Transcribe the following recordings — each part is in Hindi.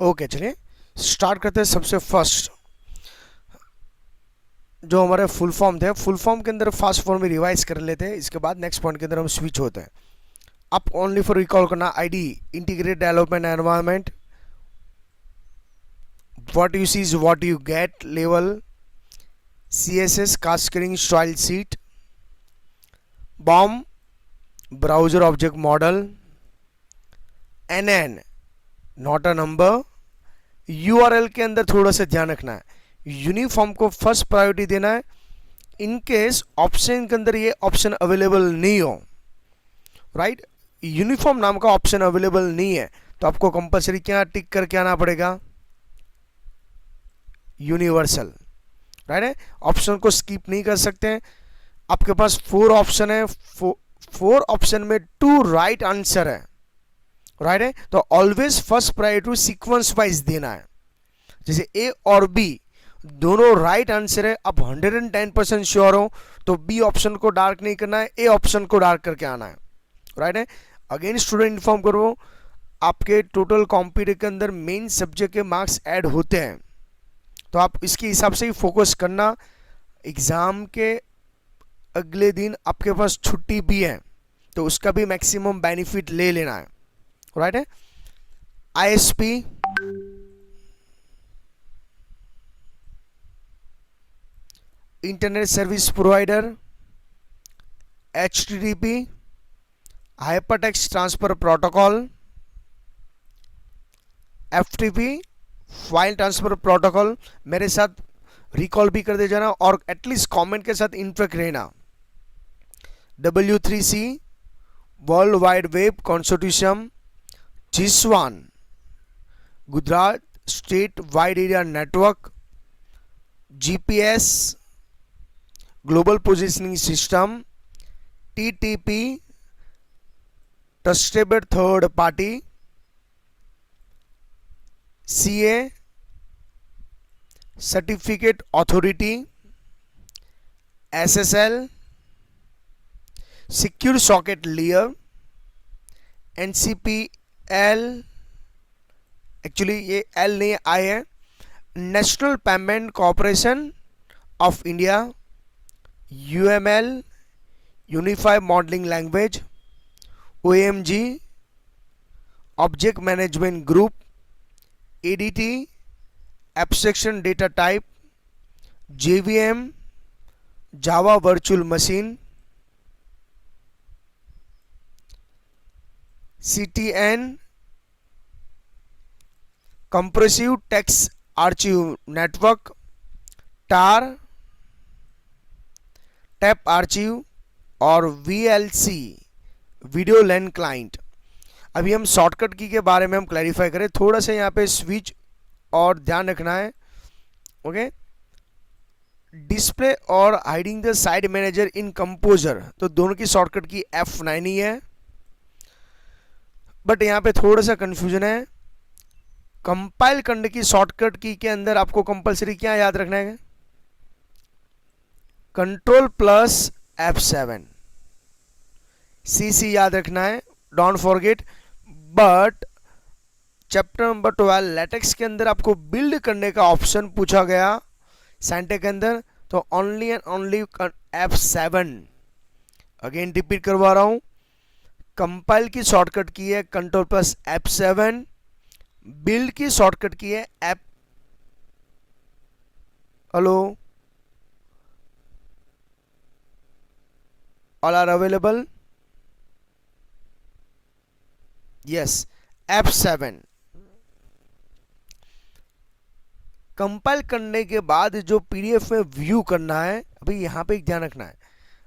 ओके, चलिए स्टार्ट करते हैं। सबसे फर्स्ट जो हमारे फुल फॉर्म थे, फुल फॉर्म के अंदर फास्ट फॉर्म में रिवाइज कर लेते हैं। इसके बाद नेक्स्ट पॉइंट के अंदर हम स्विच होते हैं। आप ओनली फॉर रिकॉल करना, ID integrated development environment, what you see is what you get level, CSS cascading style sheet, BOM browser object model, NN not a number. URL के अंदर थोड़ा सा ध्यान रखना है, यूनिफॉर्म को फर्स्ट प्रायोरिटी देना है। इन केस ऑप्शन के अंदर ये ऑप्शन अवेलेबल नहीं हो, राइट, यूनिफॉर्म नाम का ऑप्शन अवेलेबल नहीं है, तो आपको कंपलसरी क्या टिक करके आना पड़ेगा, यूनिवर्सल, राइट है। ऑप्शन को स्किप नहीं कर सकते हैं। आपके पास 4 ऑप्शन है, 4 ऑप्शन में 2 राइट आंसर है, राइट है। तो always first priority sequence wise देना है। जैसे A और B दोनों राइट आंसर है, आप 110% श्योर हो तो B ऑप्शन को डार्क नहीं करना है, A ऑप्शन को डार्क करके आना है, राइट है। अगेन स्टूडेंट इन्फॉर्म करो, आपके टोटल कॉम्पिटिटिव के अंदर मेन सब्जेक्ट के मार्क्स ऐड होते हैं, तो आप इसके हिसाब से ही फोकस करना। एग्जाम के अगले दिन आपके पास छुट्टी भी है, तो उसका भी मैक्सिमम बेनिफिट ले लेना है, राइट है। ISP internet service provider, HTTP hypertext transfer protocol, FTP file transfer protocol. मेरे साथ रिकॉल भी कर दे जाना और एटलीस्ट कमेंट के साथ इंटरेक्ट रहना। W3C world wide web consortium, GISWAN Gujarat state wide area network, GPS global positioning system, TTP trusted third party, CA certificate authority, SSL secure socket layer, NCPL actually ये L नहीं I है, national payment corporation of India, UML unified modelling language, OMG object management group, ADT abstraction data type, JVM Java virtual machine, CTN compressive text archive network, TAR tap archive और VLC वीडियो लैन क्लाइंट। अभी हम शॉर्टकट की के बारे में हम क्लैरिफाई करें, थोड़ा सा यहाँ पे स्विच और ध्यान रखना है, ओके। डिस्प्ले और hiding the side manager in composer, तो दोनों की शॉर्टकट की F9 ही है, बट यहाँ पे थोड़ा सा कंफ्यूजन है। कंपाइल करने की शॉर्टकट की के अंदर आपको कंपलसरी क्या याद रखना है, कंट्रोल प्लस F7 CC याद रखना है, don't forget. But chapter number 12 latex के अंदर आपको बिल्ड करने का ऑप्शन पूछा गया साइंटेक के अंदर, तो only and only F7। Again repeat करवा रहा हूं, कंपाइल की शॉर्टकट की है कंट्रोल प्लस F7, बिल्ड की शॉर्टकट की है F, hello, all are available, yes, F7। Compile करने के बाद जो PDF में व्यू करना है, अभी यहां पे एक ध्यान रखना है,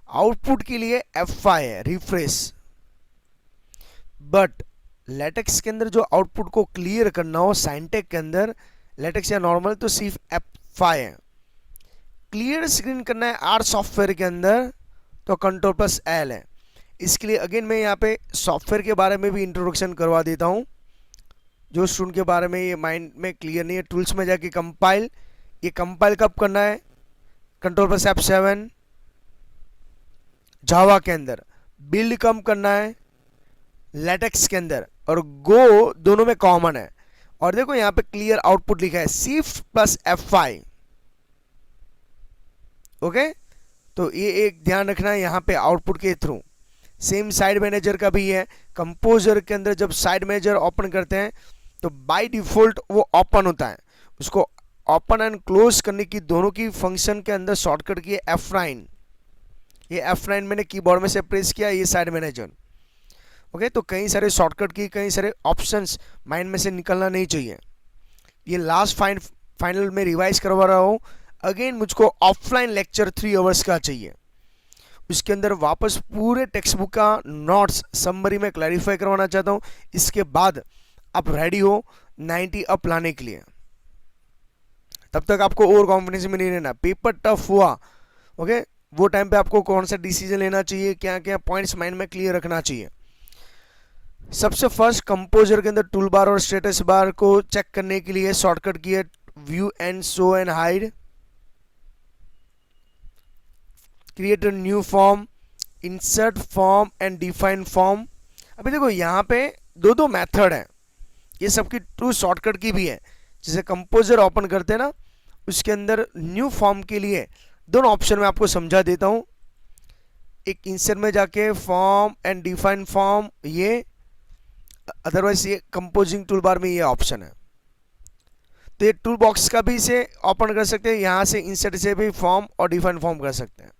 आउटपुट के लिए F5 है रिफ्रेश, बट लेटेक्स के अंदर जो आउटपुट को क्लियर करना हो साइंटेक के अंदर, लेटेक्स या नॉर्मल, तो सिर्फ F5 है। क्लियर स्क्रीन करना है R सॉफ्टवेयर के अंदर, तो कंट्रोल प्लस L है। इसके लिए अगेन मैं यहाँ पे सॉफ्टवेयर के बारे में भी इंट्रोडक्शन करवा देता हूँ, जो स्टूडेंट के बारे में ये माइंड में क्लियर नहीं है। टूल्स में जाके कंपाइल, ये कंपाइल कब करना है, कंट्रोल प्लस F7। जावा के अंदर बिल्ड कम करना है लेटेक्स के अंदर, और गो दोनों में कॉमन है। और देखो यहाँ पे क्लियर आउटपुट लिखा है शिफ्ट प्लस F5। ओके, तो ये एक ध्यान रखना है यहाँ पे आउटपुट के थ्रू। सेम साइड मैनेजर का भी है। कंपोजर के अंदर जब साइड मैनेजर ओपन करते हैं तो बाय डिफॉल्ट वो ओपन होता है। उसको ओपन एंड क्लोज करने की दोनों की फंक्शन के अंदर शॉर्टकट की है F9। ये F9 मैंने कीबोर्ड में से प्रेस किया, ये साइड मैनेजर। ओके, तो कई सारे शॉर्टकट की कई सारे ऑप्शंस माइंड में से निकलना नहीं चाहिए। ये लास्ट फाइनल में रिवाइज करवा रहा हूँ। अगेन मुझको ऑफलाइन लेक्चर 3 आवर्स का चाहिए। उसके अंदर वापस पूरे टेक्स्ट बुक का नोट्स समरी में क्लैरिफाई करवाना चाहता हूँ। इसके बाद आप रेडी हो 90 अप लाने के लिए। तब तक आपको और कॉन्फिडेंस में नहीं रहना। पेपर टफ हुआ, ओके, वो टाइम पे आपको कौन सा डिसीजन लेना चाहिए, क्या क्या पॉइंट्स माइंड में क्लियर रखना चाहिए। सबसे फर्स्ट कंपोजर के अंदर टूल बार और स्टेटस बार को चेक करने के लिए शॉर्टकट की है view and show and hide. Create a new form, insert form and define form. अभी देखो यहाँ पे दो मेथड है, ये सबकी टू शॉर्टकट की भी है। जैसे कंपोजर ओपन करते हैं ना, उसके अंदर न्यू फॉर्म के लिए दोनों ऑप्शन में आपको समझा देता हूँ। एक इंसर्ट में जाके फॉर्म एंड डिफाइन फॉर्म, ये अदरवाइज ये कंपोजिंग टूल बार में ये ऑप्शन है। तो ये टूल बॉक्स का भी इसे ओपन कर सकते हैं, यहाँ से इंसर्ट से भी फॉर्म और डिफाइन फॉर्म कर सकते हैं।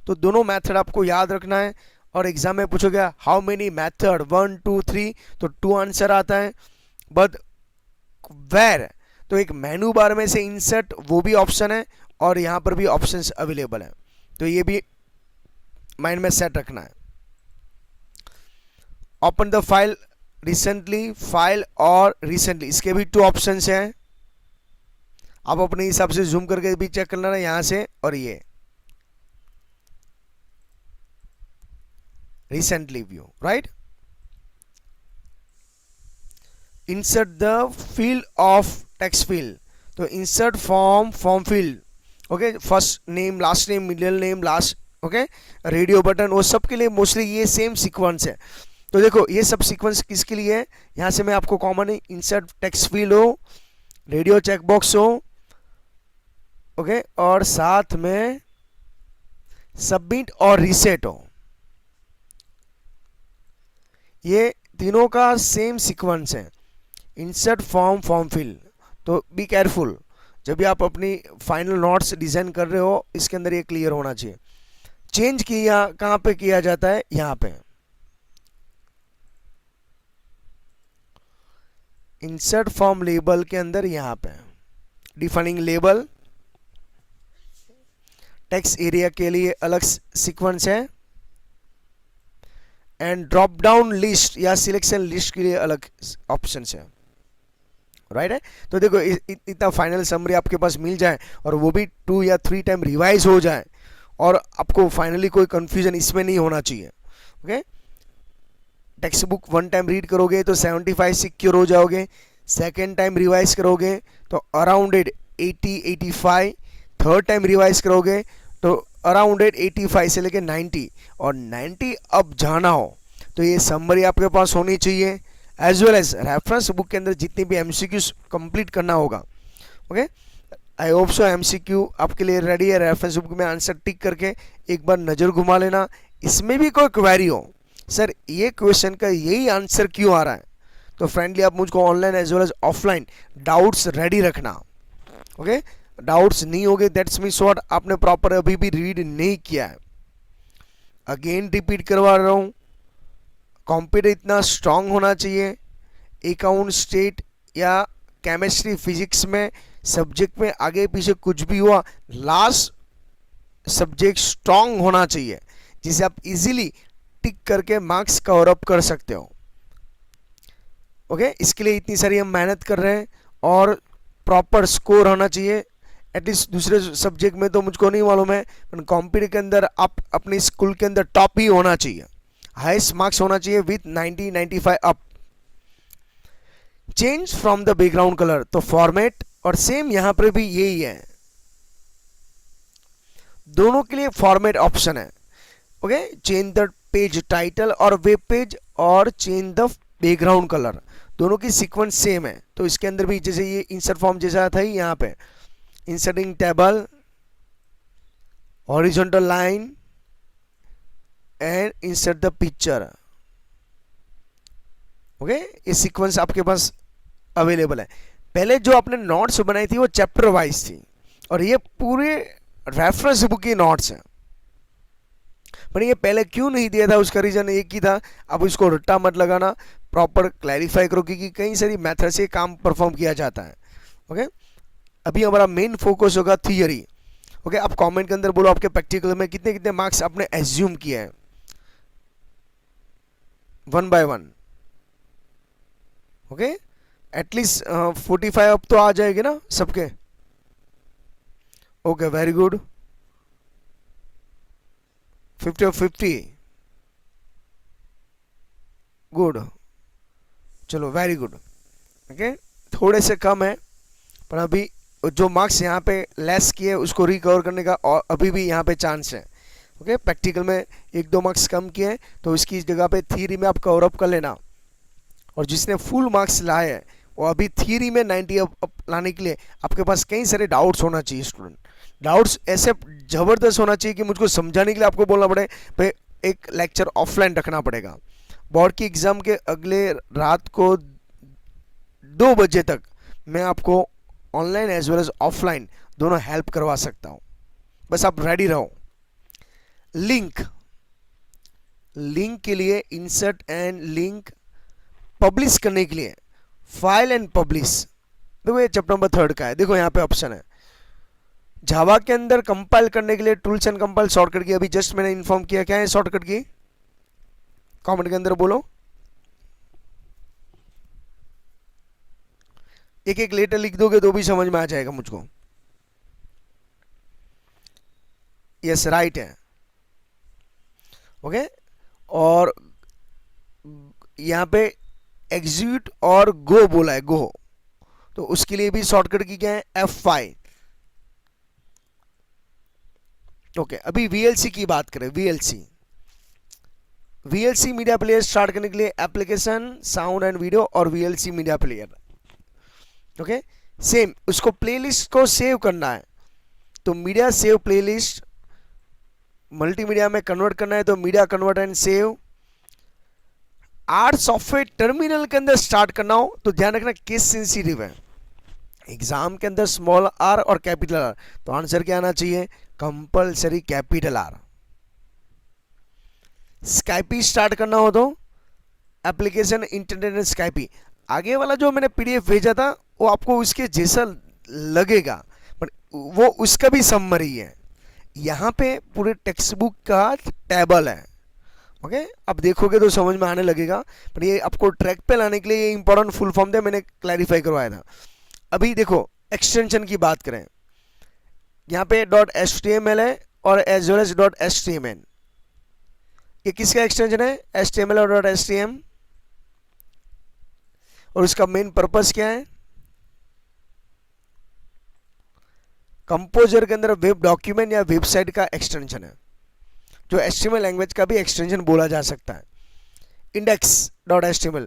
तो दोनों मेथड आपको याद रखना है। और एग्जाम में पूछोगे हाउ मेनी मेथड 1 2 3, तो 2 आंसर आता है। बट वेर, तो एक मेनू बार में से इंसर्ट वो भी ऑप्शन है और यहाँ पर भी ऑप्शंस अवेलेबल है। तो ये भी माइंड में सेट रखना है। Open the file recently, file और रिसेंटली, इसके भी 2 ऑप्शंस हैं। आप अपने हिसाब से जूम करके भी चेक कर लेना यहाँ से। और ये recently view, right? Insert the field of text field, तो insert form field, okay, first name, last name, middle name, last, okay, radio button, वो सब के लिए मोस्टली ये सेम सीक्वेंस है। तो देखो ये सब सीक्वेंस किसके लिए है, यहाँ से मैं आपको कॉमन है इंसर्ट टेक्स्ट फील्ड हो, रेडियो चेकबॉक्स हो, ओके, और साथ में सबमिट और रीसेट हो। ये तीनों का सेम सीक्वेंस है, इंसर्ट फॉर्म फिल। तो बी केयरफुल, जब भी आप अपनी फाइनल नोट्स डिजाइन कर रहे हो, इसके अंदर ये क्लियर होना चाहिए। चेंज किया कहाँ पे किया जाता है, यहाँ पे इंसर्ट फॉर्म लेबल के अंदर, यहाँ पे डिफाइनिंग लेबल, टेक्स्ट एरिया के लिए अलग सीक्वेंस है, एंड ड्रॉप डाउन लिस्ट या सिलेक्शन लिस्ट के लिए अलग ऑप्शन है, राइट है। तो देखो इतना फाइनल समरी आपके पास मिल जाए और वो भी 2 या 3 टाइम रिवाइज हो जाए और आपको फाइनली कोई कंफ्यूजन इसमें नहीं होना चाहिए। Okay, text book 1 time read करोगे तो 75 सिक्योर हो जाओगे, सेकेंड टाइम रिवाइज करोगे तो अराउंड 80-85, थर्ड टाइम रिवाइज करोगे तो अराउंड 85 से लेके 90, और 90 अब जाना हो तो ये समरी आपके पास होनी चाहिए, as well as reference book के अंदर जितनी भी एमसीक्यूज कंप्लीट करना होगा। Okay, I hope so MCQ आपके लिए रेडी है। रेफरेंस बुक में आंसर टिक करके एक बार नज़र घुमा लेना। इसमें भी कोई क्वेरी हो, सर ये क्वेश्चन का यही आंसर क्यों आ रहा है, तो फ्रेंडली आप मुझको online as well as offline doubts ready रखना। ओके, डाउट्स नहीं होगे दैट्स मीन्स व्हाट, आपने प्रॉपर अभी भी रीड नहीं किया है। अगेन रिपीट करवा रहा हूँ, कंप्यूटर इतना स्ट्रांग होना चाहिए, अकाउंट स्टेट या केमिस्ट्री फिजिक्स में सब्जेक्ट में आगे पीछे कुछ भी हुआ, लास्ट सब्जेक्ट स्ट्रांग होना चाहिए जिसे आप इजीली टिक करके मार्क्स कवर अप कर सकते हो। ओके, इसके लिए इतनी सारी हम मेहनत कर रहे हैं और प्रॉपर स्कोर होना चाहिए। एटलीस्ट दूसरे सब्जेक्ट में तो मुझको नहीं मालूम है, पर कंप्यूटर के अंदर आप अपने स्कूल के अंदर टॉप ही होना चाहिए, हाईएस्ट मार्क्स होना चाहिए with 90-95 up. Change from the background colour, तो फॉर्मेट, और सेम यहां पर भी यही है, दोनों के लिए फॉर्मेट ऑप्शन है। Okay, change the page title और वेब पेज, और चेंज द बैकग्राउंड कलर, दोनों की सीक्वेंस सेम है, तो इसके अंदर भी जैसे ये इंसर्ट फॉर्म जैसा था ही यहाँ पे, inserting table, horizontal line and insert the picture. Okay, ये सीक्वेंस आपके पास अवेलेबल है। पहले जो आपने नोट्स बनाई थी वो चैप्टर वाइज थी, और ये पूरे रेफरेंस बुक की नोट्स हैं। पर ये पहले क्यों नहीं दिया था, उसका रीजन एक ही था, अब इसको रट्टा मत लगाना, प्रॉपर क्लैरिफाई करो, क्योंकि कई सारी मेथड से काम परफॉर्म किया जाता है। ओके, अभी हमारा मेन फोकस होगा थियरी। ओके, आप कमेंट के अंदर बोलो आपके प्रैक्टिकल में कितने कितने मार्क्स आपने एज्यूम किए हैं, 1 by 1। ओके, एटलीस्ट 45 अब तो आ जाएगी ना सबके। Okay, very good, 50 of 50, good, चलो वेरी गुड। ओके, थोड़े से कम है, पर अभी जो मार्क्स यहाँ पे लेस किए उसको रिकवर करने का और अभी भी यहाँ पे चांस है। ओके, प्रैक्टिकल में 1-2 मार्क्स कम किए तो इसकी जगह पे थियरी में आप कवर अप कर लेना, और जिसने फुल मार्क्स लाए हैं वो अभी थियरी में 90 अप लाने के लिए आपके पास कई सारे डाउट्स होना चाहिए। स्टूडेंट, डाउट्स ऐसे ज़बरदस्त होना चाहिए कि मुझको समझाने के लिए आपको बोलना पड़े, भाई एक लेक्चर ऑफलाइन रखना पड़ेगा। बोर्ड की एग्ज़ाम के अगले रात को 2 बजे तक मैं आपको online as well as offline दोनों हेल्प करवा सकता हूँ, बस आप रेडी रहो। लिंक के लिए इंसर्ट एंड लिंक, पब्लिश करने के लिए फाइल एंड पब्लिश। देखो ये चैप्टर नंबर 3 का है, देखो यहाँ पे ऑप्शन है। जावा के अंदर कंपाइल करने के लिए टूल्स एंड कंपाइल शॉर्टकट की अभी जस्ट मैंने इन्फॉर्म किया, क्या है शॉर्टकट की, कमेंट के अंदर बोलो। एक एक लेटर लिख दोगे तो भी समझ में आ जाएगा मुझको। यस, राइट है। ओके, और यहाँ पे एग्जीक्यूट और गो बोला है, गो, तो उसके लिए भी शॉर्टकट की क्या है, F5। ओके, अभी VLC की बात करें। VLC मीडिया प्लेयर स्टार्ट करने के लिए एप्लीकेशन, साउंड एंड वीडियो और VLC media player. Okay, same उसको प्लेलिस्ट को सेव करना है तो मीडिया सेव प्लेलिस्ट, मल्टीमीडिया में कन्वर्ट करना है तो media convert and save. Art software terminal के अंदर स्टार्ट करना हो तो ध्यान रखना केस सेंसिटिव है, एग्जाम के अंदर स्मॉल r और कैपिटल R, तो आंसर क्या आना चाहिए, कंपलसरी कैपिटल R। स्काइपी स्टार्ट करना हो तो एप्लीकेशन, इंटरनेट एंड स्काइपी। आगे वाला जो मैंने PDF भेजा था वो आपको उसके जैसा लगेगा, बट वो उसका भी समरी है। यहाँ पे पूरे टेक्स्ट बुक का टेबल है। ओके, अब देखोगे तो समझ में आने लगेगा, पर ये आपको ट्रैक पे लाने के लिए ये इंपॉर्टेंट फुल फॉर्म था, मैंने क्लैरिफाई करवाया था। अभी देखो एक्सटेंशन की बात करें, यहाँ पे .html है और एज वेल एज .html। ये किसका एक्सटेंशन है, HTML और .html, और उसका मेन पर्पस क्या है, कंपोजर के अंदर वेब डॉक्यूमेंट या वेबसाइट का एक्सटेंशन है, जो HTML लैंग्वेज का भी एक्सटेंशन बोला जा सकता है। index.html,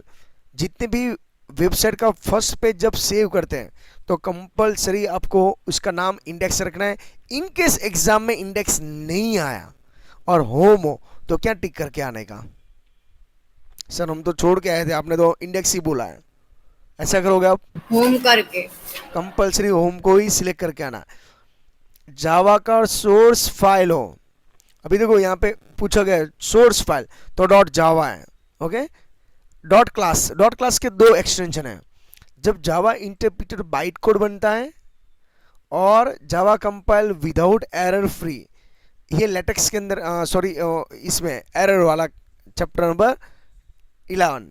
जितने भी वेबसाइट का फर्स्ट पेज जब सेव करते हैं तो कंपलसरी आपको उसका नाम इंडेक्स रखना है। इन केस एग्जाम में इंडेक्स नहीं आया और होम हो तो क्या टिक करके आने का, सर हम तो छोड़ के आए थे, आपने तो इंडेक्स ही बोला है, ऐसा करोगे आप, होम करके कंपलसरी होम को ही सिलेक्ट करके आना। जावा का सोर्स फाइल हो, अभी देखो यहाँ पे पूछा गया सोर्स फाइल तो .java है। ओके, क्लास के 2 एक्सटेंशन है, जब जावा इंटरप्रिटर बाइट कोड बनता है और जावा कंपाइल विदाउट एरर फ्री, ये लेटेक्स के अंदर सॉरी इसमें एरर वाला चैप्टर नंबर 11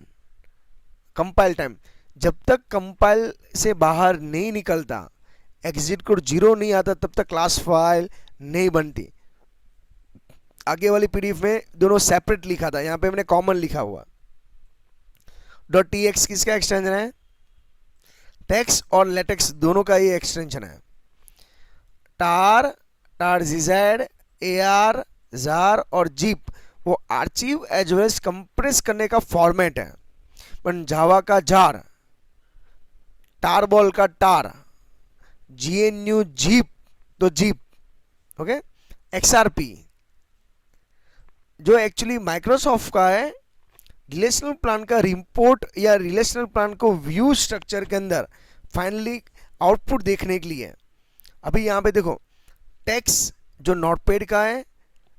कंपाइल टाइम, जब तक कंपाइल से बाहर नहीं निकलता, एग्जिट कोड 0 नहीं आता, तब तक क्लास फाइल नहीं बनती। आगे वाली PDF में दोनों सेपरेट लिखा था, यहाँ पे मैंने कॉमन लिखा हुआ। .tx किसका एक्सटेंशन है, टेक्स्ट और लेटेक्स दोनों का ये एक्सटेंशन है। टार, gz, AR, जार और जीप वो archive as well as compress करने का फॉर्मेट है। पण जावा का जार, टार बॉल का टार, GNU जीप तो जीप, ओके। XRP जो एक्चुअली माइक्रोसॉफ्ट का है, रिलेशनल प्लान का रिपोर्ट या रिलेशनल प्लान को व्यू स्ट्रक्चर के अंदर फाइनली आउटपुट देखने के लिए। अभी यहाँ पे देखो टेक्स्ट जो नोटपैड का है,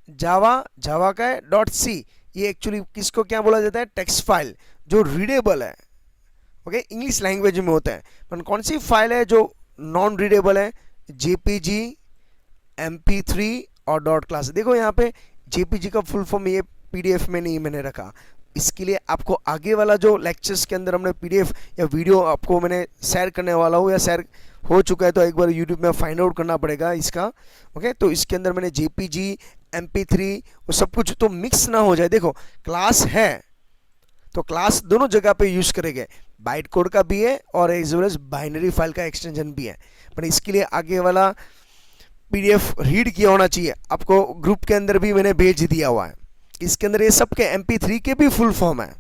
जावा का है, .c, ये एक्चुअली किसको क्या बोला जाता है, टेक्स्ट फाइल जो रीडेबल है, ओके, इंग्लिश लैंग्वेज में होता है। पर कौन सी फाइल है जो नॉन रीडेबल है, JPG, MP3 और डॉट क्लास। देखो यहाँ पे JPG का फुल फॉर्म ये PDF में नहीं मैंने रखा, इसके लिए आपको आगे वाला जो लेक्चर्स के अंदर हमने PDF या वीडियो आपको मैंने शेयर करने वाला हूँ या शेयर हो चुका है, तो एक बार YouTube में फाइंड आउट करना पड़ेगा इसका, ओके। तो इसके अंदर मैंने JPG, MP3 वो सब कुछ तो मिक्स ना हो जाए। देखो क्लास है तो क्लास दोनों जगह पे यूज करेंगे, बाइट कोड का भी है और as well as binary file का एक्सटेंशन भी है। पर इसके लिए आगे वाला PDF रीड किया होना चाहिए, आपको ग्रुप के अंदर भी मैंने भेज दिया हुआ है। इसके अंदर ये सब के MP3 के भी फुल फॉर्म है,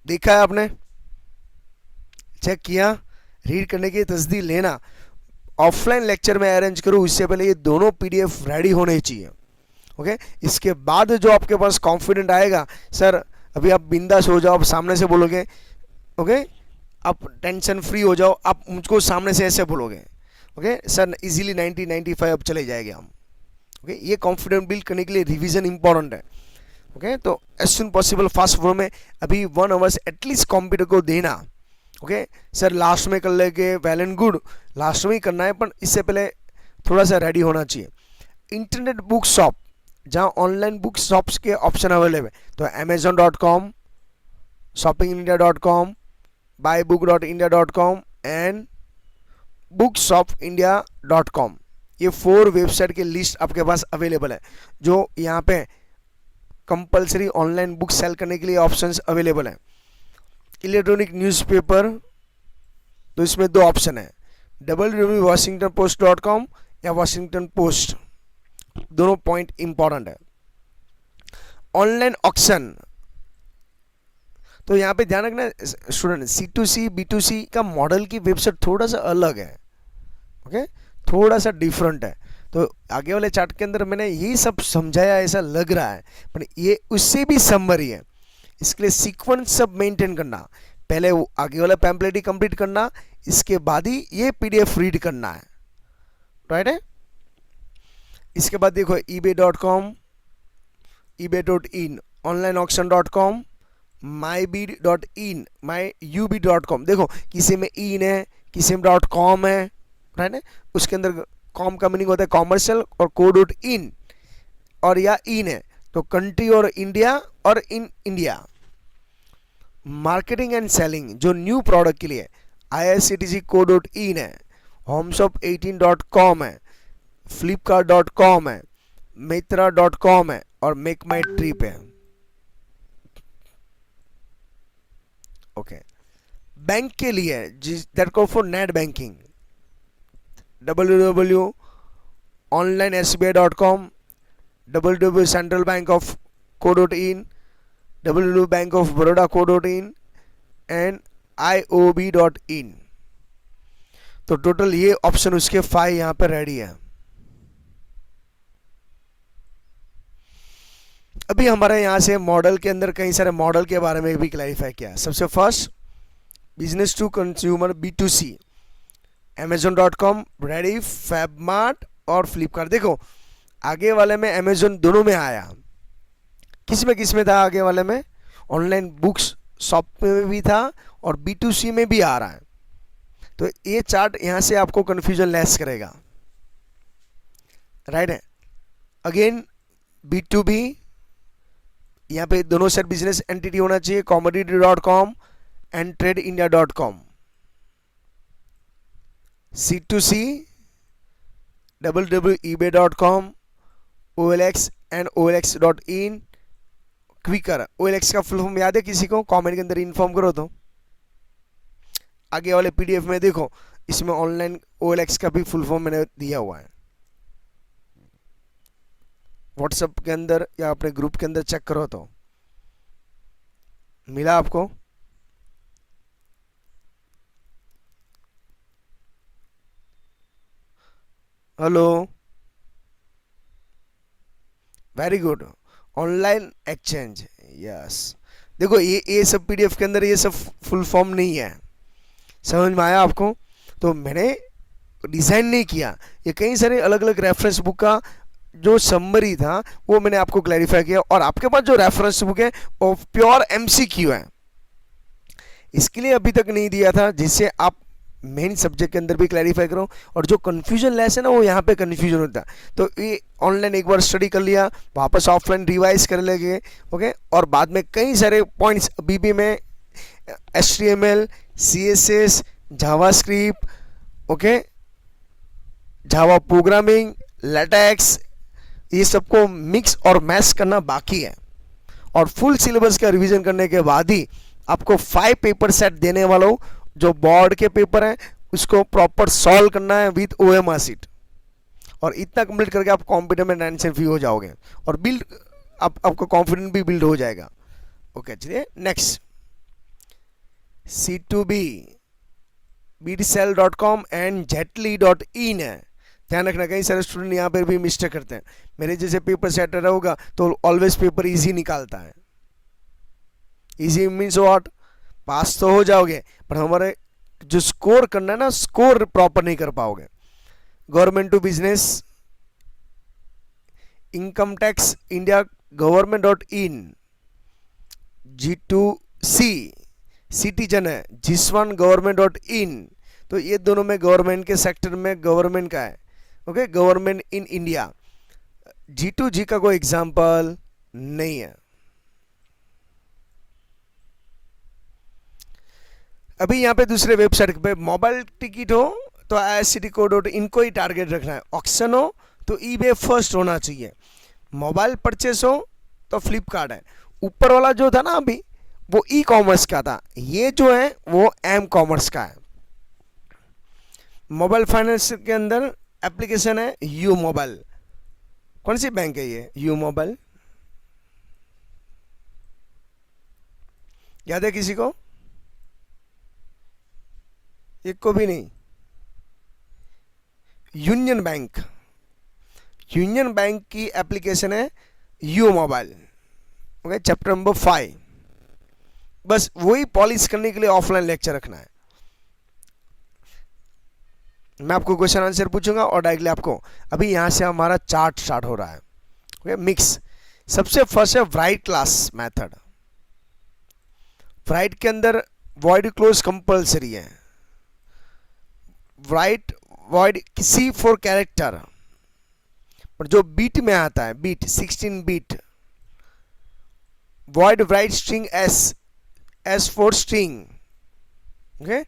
देखा है आपने, चेक किया, रीड करने की तस्दीक लेना। ऑफलाइन लेक्चर में अरेंज करूँ इससे पहले ये दोनों PDF रेडी होने चाहिए, ओके। इसके बाद जो आपके पास कॉन्फिडेंट आएगा, सर अभी आप बिंदास हो जाओ, आप सामने से बोलोगे, ओके, आप टेंशन फ्री हो जाओ, आप मुझको सामने से ऐसे बोलोगे, ओके, सर इजीली 90 95 अब चले जाएंगे हम, ओके। ये कॉन्फिडेंस बिल्ड करने के लिए रिवीजन इंपॉर्टेंट है, ओके। तो as soon possible fast form में अभी 1 आवर्स एटलीस्ट कंप्यूटर को देना, ओके। सर लास्ट में कर लेंगे, वेल एंड गुड, लास्ट में ही करना है, पर इससे पहले थोड़ा सा रेडी होना चाहिए। इंटरनेट बुक शॉप, जहाँ ऑनलाइन बुक शॉप्स के ऑप्शन अवेलेबल है, तो amazon.com, shoppingindia.com, buybook.india.com and bookshopindia.com, ये 4 वेबसाइट की लिस्ट आपके पास अवेलेबल है, जो यहाँ पे कंपलसरी ऑनलाइन बुक सेल करने के लिए ऑप्शंस अवेलेबल है। इलेक्ट्रॉनिक न्यूज़पेपर, तो इसमें 2 ऑप्शन है, www.washingtonpost.com या वॉशिंगटन पोस्ट, दोनों पॉइंट इंपॉर्टेंट है। ऑनलाइन ऑक्शन, तो यहाँ पे ध्यान रखना स्टूडेंट, C2C B2C का मॉडल की वेबसाइट थोड़ा सा अलग है, ओके, थोड़ा सा डिफरेंट है। तो आगे वाले चार्ट के अंदर मैंने यही सब समझाया ऐसा लग रहा है, पर ये उससे भी समरी है। इसके लिए सीक्वेंस सब मेंटेन करना, पहले वो आगे वाला पैम्पलेट ही कंप्लीट करना, इसके बाद ही ये PDF रीड करना है, राइट है। इसके बाद देखो ebay.com, ebay.in, onlineauction.com, mybid.in, myub.com, देखो किसी में इन है, किसी में .com है, राइट है। उसके अंदर कॉम का मीनिंग होता है कॉमर्शियल और co.in, और या इन है तो कंट्री और इंडिया और in India. Marketing and selling जो न्यू प्रोडक्ट के लिए IRCTC co.in है, homeshop18.com है, flipkart.com है, Myntra.com है और मेक माई ट्रिप है, ओके। बैंक के लिए that call for net banking, www.onlinesbi.com, www.centralbank.co.in, www.bankofbaroda.co.in and IOB.in। तो टोटल ये ऑप्शन उसके 5 यहाँ पर रेडी है। अभी हमारे यहाँ से मॉडल के अंदर कई सारे मॉडल के बारे में भी क्लैरिफाई किया। सबसे first business to consumer B2C, amazon.com, रेडी, फैबमार्ट और फ्लिपकार्ट। देखो आगे वाले में अमेजोन दोनों में आया, किस में था आगे वाले में, ऑनलाइन बुक्स शॉप में भी था और B2C में भी आ रहा है। तो ये चार्ट यहाँ से आपको कंफ्यूजन लेस करेगा, राइट है। अगेन B2B, यहाँ पे दोनों सेट बिजनेस एंटिटी होना चाहिए, commodity.com and tradeindia.com। C2C, www.ebay.com, OLX and OLX.in, Quikr. OLX का फुल फॉर्म याद है किसी को, कमेंट के अंदर इन्फॉर्म करो। तो आगे वाले PDF में देखो, इसमें ऑनलाइन OLX का भी फुल फॉर्म मैंने दिया हुआ है, व्हाट्सएप के अंदर या अपने ग्रुप के अंदर चेक करो तो मिला आपको। Hello, very good, online exchange, yes. देखो ये सब पीडीएफ के अंदर ये सब फुल फॉर्म नहीं है, समझ में आया आपको? तो मैंने डिज़ाइन नहीं किया, ये कई सारे अलग अलग रेफरेंस बुक का जो समरी था वो मैंने आपको क्लैरिफाई किया, और आपके पास जो रेफरेंस बुक है वो प्योर एमसीक्यू है, इसके लिए अभी तक नहीं दिया था, जिससे आप मेन सब्जेक्ट के अंदर भी क्लैरिफाई करो, और जो कन्फ्यूजन लेस है ना वो यहाँ पे कन्फ्यूजन होता है। तो ये ऑनलाइन एक बार स्टडी कर लिया, वापस ऑफलाइन रिवाइज कर लेंगे, ओके। और बाद में कई सारे पॉइंट्स अभी भी मैं HTML, CSS, JavaScript, okay, Java programming, latex, ये सबको मिक्स और मैच करना बाकी है, और फुल सिलेबस का रिवीजन करने के बाद ही आपको 5 पेपर सेट देने वाला हूँ। जो बोर्ड के पेपर हैं उसको प्रॉपर सॉल्व करना है विद OMR सीट, और इतना कंप्लीट करके आप कॉम्पिटेंट में टेंशन फ्री हो जाओगे, और बिल्ड आपका कॉन्फिडेंस भी बिल्ड हो जाएगा। ओके, चलिए next, C2B, bdsell.com and jetly.in है। ध्यान रखना, कई सारे स्टूडेंट यहाँ पर भी मिस्टेक करते हैं। मेरे जैसे पेपर सेटर होगा तो ऑलवेज पेपर इजी निकालता है। इजी मीन्स व्हाट, पास तो हो जाओगे पर हमारे जो स्कोर करना है ना, स्कोर प्रॉपर नहीं कर पाओगे। Government to business, income tax India गवर्नमेंट.in, G2C सिटीजन है, जिसवन गवर्नमेंट.in, तो ये दोनों में गवर्नमेंट के सेक्टर में गवर्नमेंट का है, okay, government in India. G2G का कोई एग्जाम्पल नहीं है। अभी यहाँ पे दूसरे वेबसाइट पे मोबाइल टिकट हो तो IRCTC इनको ही टारगेट रखना है। ऑक्शन हो तो eBay फर्स्ट होना चाहिए। मोबाइल परचेस हो तो फ्लिपकार्ट है। ऊपर वाला जो था ना अभी वो ई-कॉमर्स का था, ये जो है वो एम कॉमर्स का है। मोबाइल फाइनेंस के अंदर एप्लीकेशन है यू मोबाइल। कौन सी बैंक है ये यू मोबाइल, याद है किसी को? एक को भी नहीं। यूनियन बैंक, यूनियन बैंक की एप्लीकेशन है you mobile, okay, chapter number 5। बस वही पॉलिश करने के लिए ऑफलाइन लेक्चर रखना है। मैं आपको क्वेश्चन आंसर पूछूंगा और डायरेक्टली आपको, अभी यहां से हमारा चार्ट स्टार्ट हो रहा है, ओके, मिक्स। सबसे फर्स्ट है व्राइट क्लास मेथड। व्राइट के अंदर वॉइड क्लोज कंपल्सरी है। राइट वॉइड किसी फॉर कैरेक्टर, पर जो बीट में आता है, bit 16 bit. Void write string s for string, okay,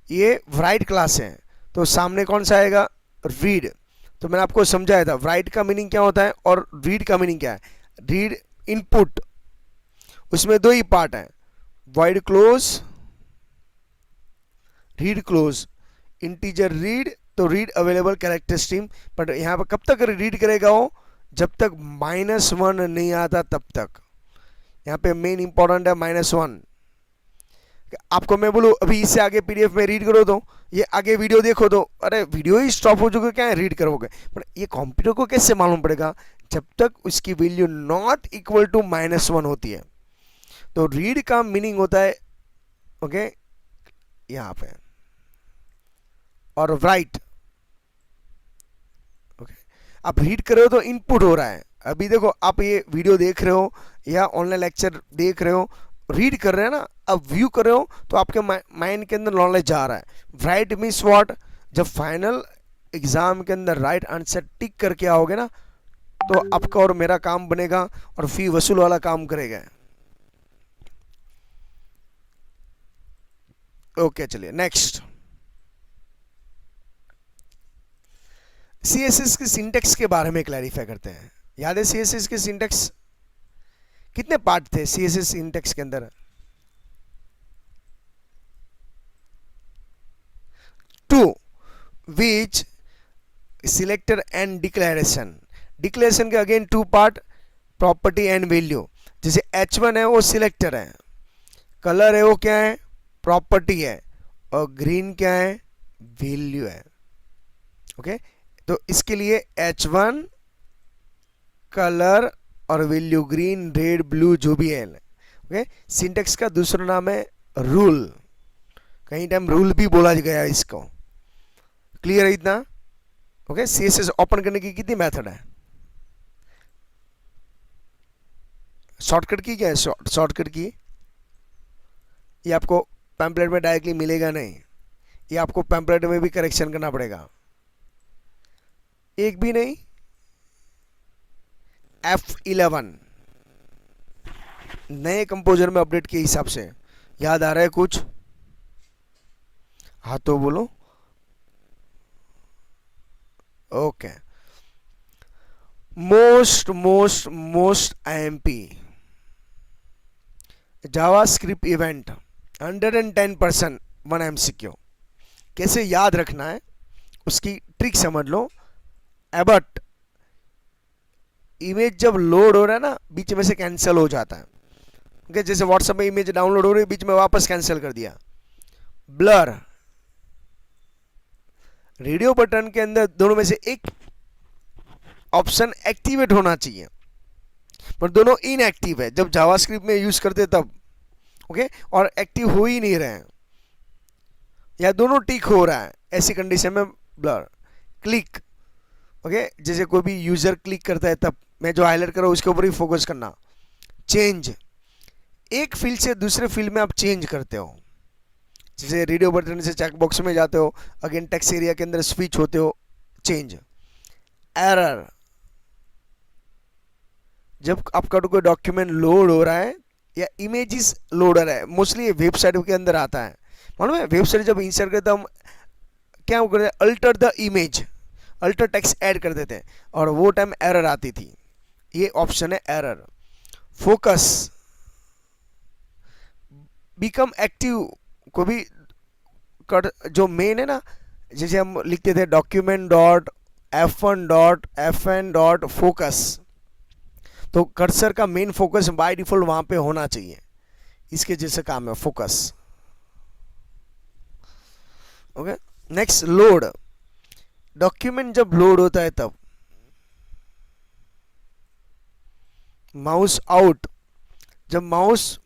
ये राइट क्लास है। तो सामने कौन सा आएगा, रीड। तो मैंने आपको समझाया था राइट का मीनिंग क्या होता है और रीड का मीनिंग क्या है। रीड इनपुट, उसमें दो ही पार्ट है, void close, read close. Integer read तो read available character stream, but यहाँ पर कब तक रीड करेगा वो, जब तक -1 नहीं आता तब तक। यहाँ पे मेन इंपॉर्टेंट है -1। आपको मैं बोलूँ अभी इससे आगे पीडीएफ में रीड करो तो, ये आगे वीडियो देखो तो, अरे वीडियो ही स्टॉप हो चुके, क्या है रीड करोगे। पर ये कंप्यूटर को कैसे मालूम पड़ेगा, जब तक उसकी वैल्यू नॉट इक्वल टू -1 होती है। तो रीड का मीनिंग होता है, ओके, यहाँ पे, और राइट, ओके। आप रीड कर रहे हो तो इनपुट हो रहा है। अभी देखो आप ये वीडियो देख रहे हो या ऑनलाइन लेक्चर देख रहे हो, रीड कर रहे हैं ना, अब व्यू कर रहे हो तो आपके माइंड के अंदर नॉलेज जा रहा है। राइट मीन्स व्हाट, जब फाइनल एग्जाम के अंदर राइट आंसर टिक करके आओगे ना, तो आपका और मेरा काम बनेगा और फी वसूल वाला काम करेगा। ओके, चलिए नेक्स्ट, CSS की सिंटेक्स के बारे में क्लैरिफाई करते हैं। याद है CSS के सिंटेक्स कितने पार्ट थे CSS सिंटेक्स के अंदर? 2, विच सिलेक्टर एंड डिक्लेरेशन। डिक्लेरेशन के again 2 part, property and value. जैसे H1 है वो सिलेक्टर है, कलर है वो क्या है, प्रॉपर्टी है, और ग्रीन क्या है, वैल्यू है, ओके। तो इसके लिए H1 कलर और वैल्यू ग्रीन रेड ब्लू जो भी है, ओके। सिंटेक्स का दूसरा नाम है रूल, कहीं टाइम रूल भी बोला गया है इसको। क्लियर है इतना? ओके। CSS ओपन करने की कितनी मेथड है? शॉर्टकट की क्या है? शॉर्टकट की ये आपको पैम्पलेट में डायरेक्टली मिलेगा नहीं, ये आपको पैम्पलेट में भी करेक्शन करना पड़ेगा। एक भी नहीं, F11 नए कंपोजर में अपडेट के हिसाब से। याद आ रहा है कुछ? हाँ तो बोलो। Okay. Most IMP JavaScript event 110% 1 MCQ। कैसे याद रखना है उसकी ट्रिक समझ लो। एबट इमेज जब लोड हो रहा है ना, बीच में से कैंसिल हो जाता है। ओके, जैसे व्हाट्सएप में इमेज डाउनलोड हो रही है, बीच में वापस कैंसिल कर दिया। ब्लर, रेडियो बटन के अंदर दोनों में से एक ऑप्शन एक्टिवेट होना चाहिए, पर दोनों इनएक्टिव है जब जावास्क्रिप्ट में यूज करते तब। ओके, और एक्टिव हो ही नहीं रहे हैं या दोनों टिक हो रहा है, ऐसी कंडीशन में ब्लर। क्लिक, ओके, जैसे कोई भी यूजर क्लिक करता है तब मैं जो हाईलाइट कर रहा हूं उसके ऊपर ही फोकस करना। चेंज, एक फील्ड से दूसरे फील्ड में आप चेंज करते हो, जैसे रेडियो बटन से चेक बॉक्स में जाते हो, अगेन टेक्स्ट एरिया के अंदर स्विच होते हो। चेंज। एरर, जब आपका कोई डॉक्यूमेंट लोड हो रहा है या इमेजेस लोड हो रहा है, मोस्टली वेबसाइट के अंदर आता है, मालूम है? वेबसाइट जब इंसर्ट करते हम क्या करते हैं, alter the image, alter text add कर देते हैं, और वो टाइम एरर आती थी। ये ऑप्शन है एरर। फोकस, बिकम एक्टिव को भी जो मेन है ना, जैसे हम लिखते थे document dot F1 dot FN dot focus, तो कर्सर का मेन फोकस बाय डिफॉल्ट वहां पे होना चाहिए, इसके जैसे काम है focus. Okay. Next, load, document जब लोड होता है तब। माउस आउट, जब mouse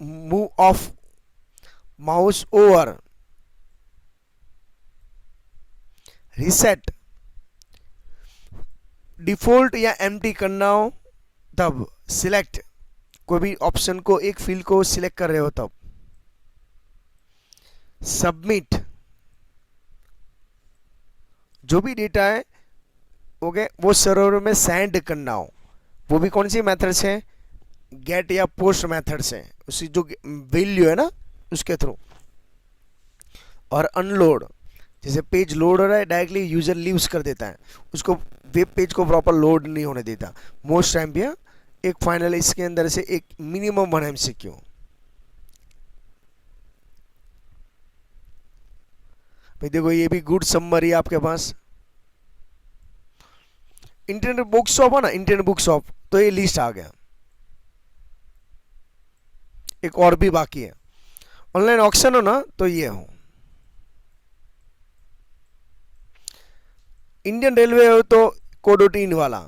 move of, mouse over. Reset, default या एम्प्टी करना हो तब। सिलेक्ट, कोई भी ऑप्शन को, एक फील्ड को सिलेक्ट कर रहे हो तब। सबमिट, जो भी डेटा है ओके वो सर्वर में सेंड करना हो, वो भी कौन सी मेथड से? गेट या पोस्ट मेथड से, उसी जो वैल्यू है ना उसके थ्रू। और अनलोड, जैसे पेज लोड हो रहा है डायरेक्टली यूजर लीव्स कर देता है, उसको वेब पेज को प्रॉपर लोड नहीं होने देता। मोस्ट टाइम भी एक फाइनल, इसके अंदर से एक मिनिमम 1 MCQ। भाई देखो ये भी गुड समरी है आपके पास। इंटरनेट बुक शॉप है ना, इंटरनेट बुक शॉप, तो ये लिस्ट आ गया। एक और भी बाकी है। ऑनलाइन ऑक्शन हो ना, तो ये हो। इंडियन रेलवे हो तो कोड.इन वाला।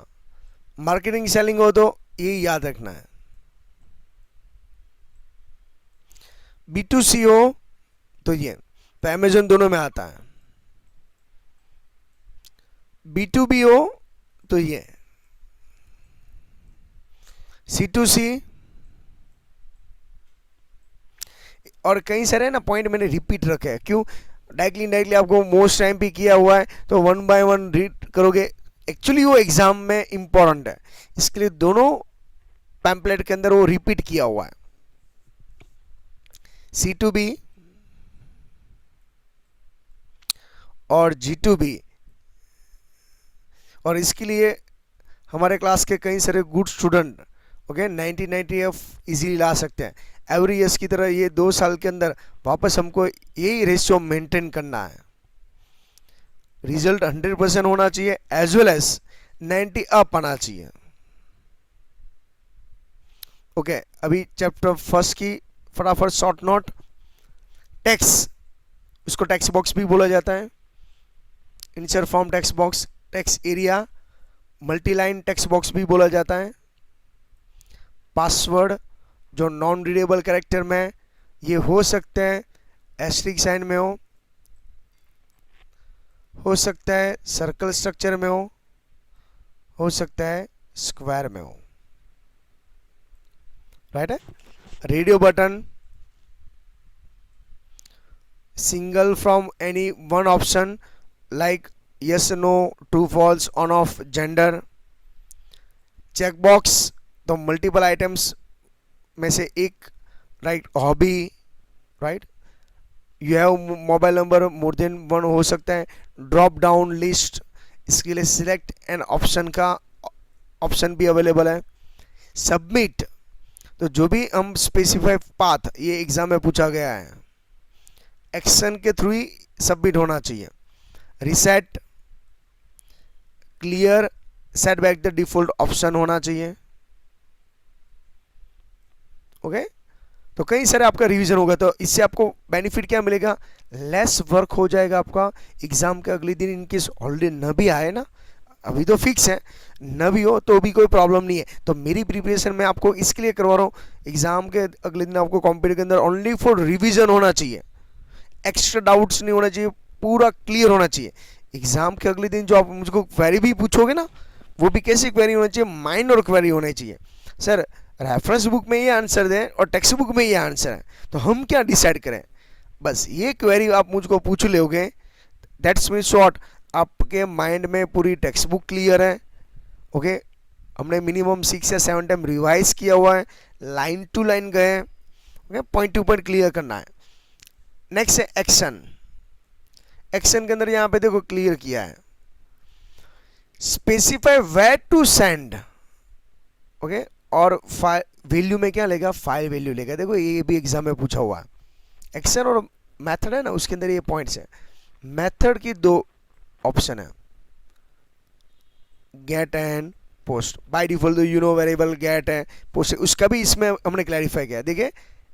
मार्केटिंग सेलिंग हो तो ये याद रखना है। B2C हो तो ये, तो अमेजन दोनों में आता है। B2B हो तो ये। C2C, और कई सारे ना पॉइंट मैंने रिपीट रखे हैं, क्यों? डायरेक्टली आपको मोस्ट टाइम भी किया हुआ है तो 1 by 1 रीड करोगे, एक्चुअली वो एग्जाम में इंपॉर्टेंट है, इसके लिए दोनों पैम्पलेट के अंदर वो रिपीट किया हुआ है। C2B और G2B, और इसके लिए हमारे क्लास के कई सारे गुड स्टूडेंट ओके 90 इजीली ला सकते हैं। एवरी ईयर्स की तरह ये 2 साल के अंदर वापस हमको यही रेशियो मेंटेन करना है। रिजल्ट 100% होना चाहिए, एज वेल एज 90 अप आना चाहिए। ओके, अभी चैप्टर फर्स्ट की फटाफट शॉर्ट नोट। टेक्स्ट, उसको टेक्स्ट बॉक्स भी बोला जाता है, insert from text box. Text area, multiline text box भी बोला जाता है। पासवर्ड जो नॉन रीडेबल कैरेक्टर में, ये हो सकते हैं एस्ट्रिक साइन में हो सकता है सर्कल स्ट्रक्चर में हो सकता है स्क्वायर में राइट है। Radio button single from any one option like yes no true false on off gender. Check box तो मल्टीपल आइटम्स में से एक, right, hobby, right, you have mobile number more than one हो सकता है। ड्रॉप डाउन लिस्ट, इसके लिए सिलेक्ट एन ऑप्शन का ऑप्शन भी अवेलेबल है। सबमिट तो जो भी हम स्पेसिफाई पाथ, ये एग्जाम में पूछा गया है, एक्शन के थ्रू ही सबमिट होना चाहिए। Reset, clear, set back the default option होना चाहिए। ओके तो कई सारे आपका रिवीजन होगा, तो इससे आपको बेनिफिट क्या मिलेगा, लेस वर्क हो जाएगा आपका। एग्जाम के अगले दिन इनकेस ऑलरेडी न भी आए ना, अभी तो फिक्स है, न भी हो तो भी कोई प्रॉब्लम नहीं है। तो मेरी प्रिपरेशन में आपको इसके लिए करवा रहा हूँ, एग्जाम के अगले दिन आपको कॉम्पिटिटिव के अंदर ओनली फॉर रिवीजन होना चाहिए, एक्स्ट्रा डाउट्स नहीं होना चाहिए, पूरा क्लियर होना चाहिए। एग्जाम के अगले दिन जो आप मुझको क्वेरी भी पूछोगे ना, वो भी कैसी क्वेरी होनी चाहिए, माइंड और क्वेरी होनी चाहिए। सर रेफरेंस बुक में ये आंसर दें और टेक्स्ट बुक में ये आंसर है, तो हम क्या डिसाइड करें, बस ये क्वेरी आप मुझको पूछ लोगे, दैट्स मीन शॉर्ट, आपके माइंड में पूरी टेक्स्ट बुक क्लियर है। ओके हमने मिनिमम 6 या 7 टाइम रिवाइज किया हुआ है, लाइन टू लाइन गए। Okay point two point clear करना है। नेक्स्ट है एक्शन। एक्शन के अंदर यहाँ पे देखो क्लियर किया है, specify where to send. Okay और फाइल वैल्यू में क्या लेगा, फाइल वैल्यू लेगा। देखो ये भी एग्जाम में पूछा हुआ है। एक्शन और मेथड है ना, उसके अंदर ये पॉइंट्स है। मेथड की दो ऑप्शन है, get and post. By default you know variable get है, पोस्ट, उसका भी इसमें हमने क्लैरिफाई किया। देखिए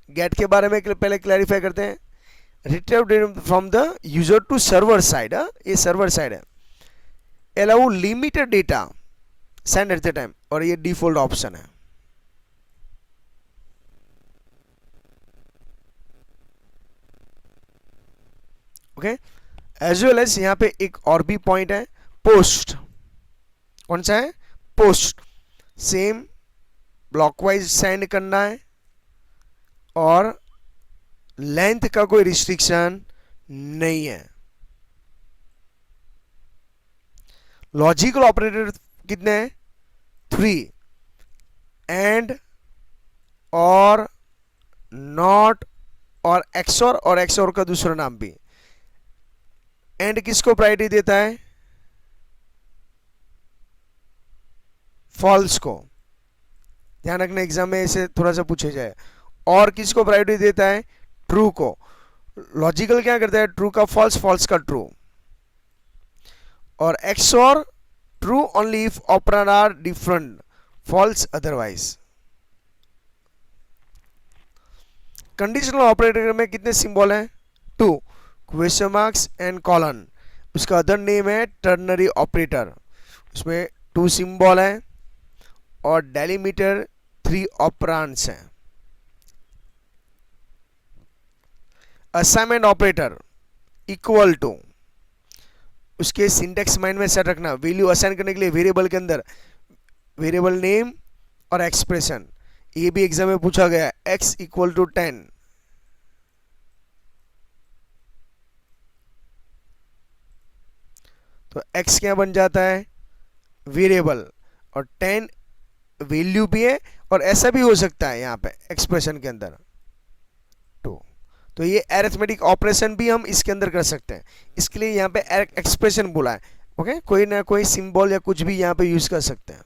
गेट के बारे में पहले क्लैरिफाई करते हैं। Retrieve from the user to server side, ये सर्वर साइड है। Allow limited data send at the time, और ये डिफॉल्ट ऑप्शन है। ओके एज वेल एज यहां पे एक और भी पॉइंट है, पोस्ट। कौन सा है, पोस्ट। सेम ब्लॉकवाइज सेंड करना है और लेंथ का कोई रिस्ट्रिक्शन नहीं है। लॉजिकल ऑपरेटर कितने हैं, 3, एंड और नॉट और एक्सॉर, और एक्सॉर का दूसरा नाम भी। एंड किसको प्रायोरिटी देता है, फॉल्स को। ध्यान रखना एग्जाम में ऐसे थोड़ा सा पूछे जाए। और किसको प्रायोरिटी देता है, ट्रू को। लॉजिकल क्या करता है, ट्रू का फॉल्स, फॉल्स का ट्रू। और XOR true only if operand are different, false otherwise. Conditional operator में कितने सिंबल हैं, 2, क्वेश्चन मार्क्स एंड कॉलन। उसका अदर नेम है टर्नरी ऑपरेटर, उसमें 2 सिंबल है और डेलीमीटर 3 ऑपरेंड्स हैं। असाइनमेंट ऑपरेटर इक्वल टू, उसके सिंटेक्स माइंड में सेट रखना, वैल्यू असाइन करने के लिए वेरिएबल के अंदर वेरिएबल नेम और एक्सप्रेशन। ये भी एग्जाम में पूछा गया, x इक्वल टू 10। तो x क्या बन जाता है, वेरिएबल, और 10 वैल्यू भी है, और ऐसा भी हो सकता है यहाँ पे एक्सप्रेशन के अंदर 2। तो ये अरिथमेटिक ऑपरेशन भी हम इसके अंदर कर सकते हैं, इसके लिए यहाँ पे एक्सप्रेशन बोला है। ओके कोई ना कोई सिंबल या कुछ भी यहाँ पे यूज कर सकते हैं।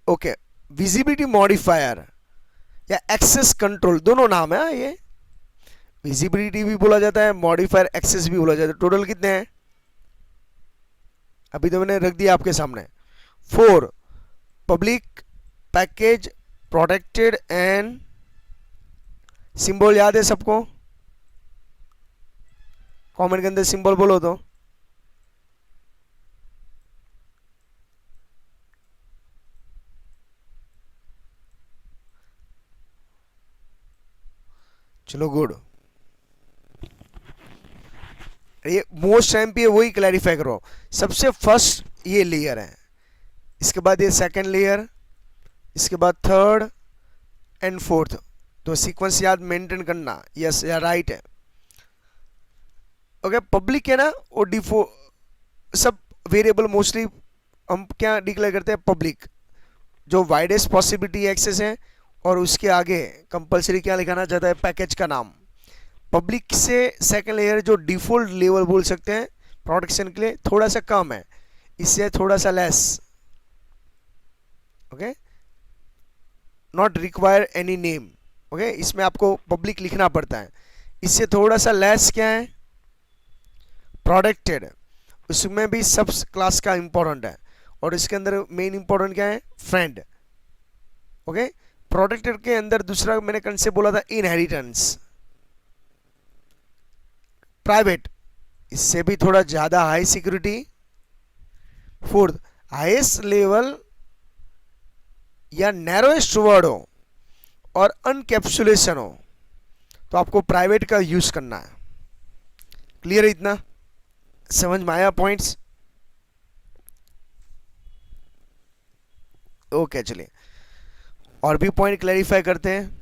ओके विजिबिलिटी मॉडिफायर या एक्सेस कंट्रोल, दोनों नाम है ये। विजिबिलिटी भी बोला जाता है, मॉडिफायर एक्सेस भी बोला जाता है। टोटल कितने हैं, अभी तो मैंने रख दिया आपके सामने, 4। Public, package, protected and symbol याद है सबको, कमेंट के अंदर सिंबल बोलो तो। चलो गुड। ये मोस्ट एमपी है, वही क्लैरिफाई करो। सबसे फर्स्ट ये लेयर है, इसके बाद ये सेकंड लेयर, इसके बाद थर्ड एंड फोर्थ। तो सीक्वेंस याद मेंटेन करना। यस या राइट है। ओके पब्लिक है ना, वो डिफो सब वेरिएबल मोस्टली हम क्या डिक्लेयर करते हैं, पब्लिक, जो वाइडेस्ट पॉसिबिलिटी एक्सेस है, और उसके आगे कंपलसरी क्या लिखाना चाहता है, पैकेज का नाम। पब्लिक से सेकंड लेयर जो डिफॉल्ट लेवल बोल सकते हैं प्रोटेक्शन के लिए, थोड़ा सा कम है, इससे थोड़ा सा less. Okay not require any name. Okay इसमें आपको पब्लिक लिखना पड़ता है। इससे थोड़ा सा लेस क्या है, प्रोटेक्टेड, उसमें भी सब क्लास का इंपॉर्टेंट है, और इसके अंदर मेन इंपॉर्टेंट क्या है, फ्रेंड। ओके प्रोटेक्टेड के अंदर दूसरा मैंने कंसेप्ट बोला था इनहेरिटेंस। प्राइवेट, इससे भी थोड़ा ज्यादा high security. Fourth highest level या नैरोएस्ट वर्ड हो और अनकैप्सुलेशन हो तो आपको प्राइवेट का यूज करना है। क्लियर है इतना? समझ में आया पॉइंट्स? ओके चलिए और भी पॉइंट क्लैरिफाई करते हैं।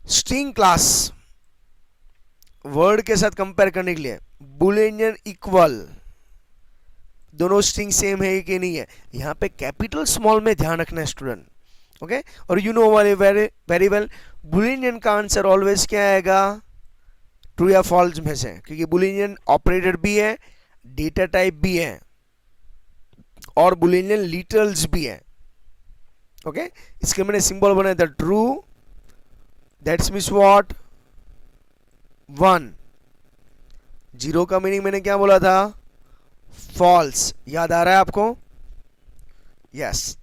स्ट्रिंग क्लास वर्ड के साथ कंपेयर करने के लिए बुलियन इक्वल, दोनों स्ट्रिंग सेम है कि नहीं है। यहां पे कैपिटल स्मॉल में ध्यान रखना है स्टूडेंट। ओके और you know very well Boolean का आंसर ऑलवेज क्या आएगा, ट्रू या फॉल्स में से, क्योंकि बुलियन ऑपरेटर भी है, डेटा टाइप भी है, और बुलियन लिटरल्स भी है। ओके इसके मैंने सिंबल बनाया था true, that's means what, 1। Zero का मीनिंग मैंने क्या बोला था, फॉल्स। याद आ रहा है आपको? Yes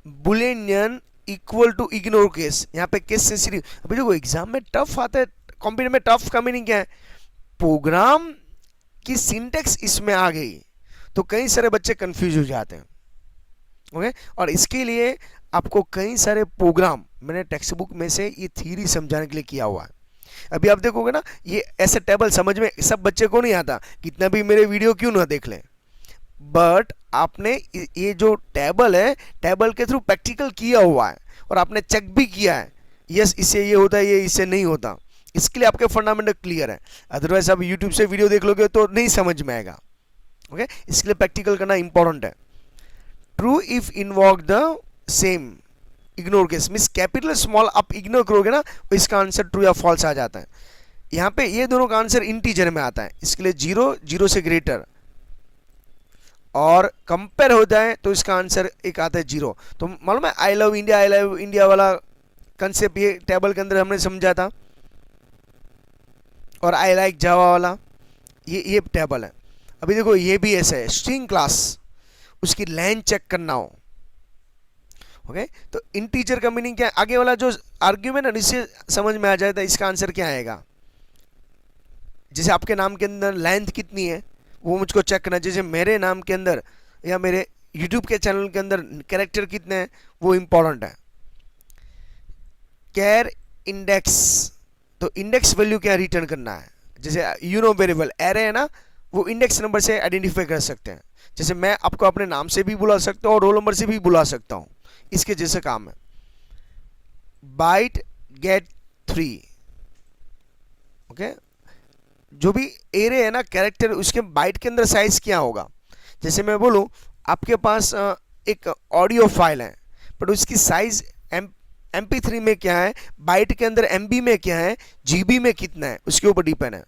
boolean equal to ignore case. यहां पे केस सेंसिटिव। अभी देखो एग्जाम में टफ आता है, कंप्यूटर में टफ का मीनिंग क्या है, प्रोग्राम की सिंटेक्स इसमें आ गई तो कई सारे बच्चे कंफ्यूज हो जाते हैं। ओके और इसके लिए आपको कई सारे प्रोग्राम मैंने टेक्स्ट बुक में से ये थ्योरी समझाने के लिए किया हुआ है। अभी आप देखोगे ना, ये ऐसे टेबल समझ में सब बच्चे को नहीं आता, कितना भी मेरे वीडियो क्यों ना देख लें, बट आपने ये जो टेबल है, टेबल के थ्रू प्रैक्टिकल किया हुआ है और आपने चेक भी किया है, यस इससे ये होता है, ये इससे नहीं होता। इसके लिए आपके फंडामेंटल क्लियर है। अदरवाइज आप यूट्यूब से वीडियो देख लोगे तो नहीं समझ में आएगा। ओके इसके लिए प्रैक्टिकल करना इंपॉर्टेंट है। True if invoke the same, ignore case means capital small आप इग्नोर करोगे ना तो इसका आंसर ट्रू या फॉल्स आ जाता है। यहाँ पे ये दोनों का आंसर इंटीजर में आता है, इसके लिए 0 0 से ग्रेटर, और कंपेयर होता है तो इसका आंसर एक आता है 0। तो मालूम है आई लव इंडिया वाला कंसेप्ट ये टेबल के अंदर हमने समझा था, और आई लाइक जावा वाला ये टेबल है। अभी देखो ये भी ऐसा है, स्ट्रिंग क्लास, उसकी लाइन चेक करना हो। ओके तो इंटीजर का मीनिंग क्या है, आगे वाला जो आर्ग्यूमेंट है इससे समझ में आ जाता है इसका आंसर क्या आएगा। जैसे आपके नाम के अंदर लेंथ कितनी है वो मुझको चेक करना, जैसे मेरे नाम के अंदर या मेरे यूट्यूब के चैनल के अंदर कैरेक्टर कितने हैं वो इंपॉर्टेंट है। कैर इंडेक्स, तो इंडेक्स वैल्यू क्या रिटर्न करना है, जैसे you know very well array है ना, वो इंडेक्स नंबर से आइडेंटिफाई कर सकते हैं। जैसे मैं आपको अपने नाम से भी बुला सकता हूँ और रोल नंबर से भी बुला सकता हूँ, इसके जैसे काम है। Bite gate 3। ओके जो भी एरे है ना कैरेक्टर, उसके बाइट के अंदर साइज क्या होगा। जैसे मैं बोलूं आपके पास एक ऑडियो फाइल है बट उसकी साइज MP3 में क्या है, बाइट के अंदर MB में क्या है, GB में कितना है, उसके ऊपर डिपेंड है।